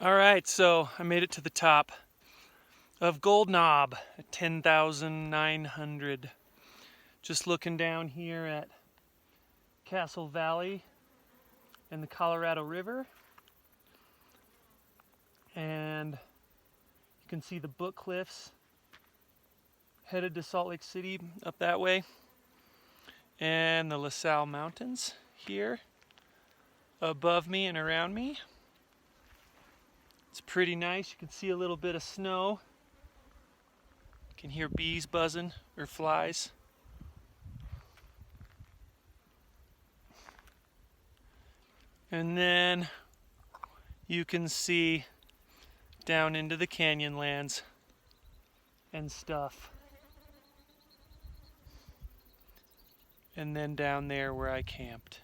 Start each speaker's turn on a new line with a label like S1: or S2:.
S1: All right, so I made it to the top of Gold Knob at 10,900. Just looking down here at Castle Valley and the Colorado River. And you can see the Book Cliffs headed to Salt Lake City up that way. And the La Salle Mountains here above me and around me. It's pretty nice. You can see a little bit of snow. You can hear bees buzzing or flies. And then you can see down into the Canyonlands and stuff. And then down there where I camped.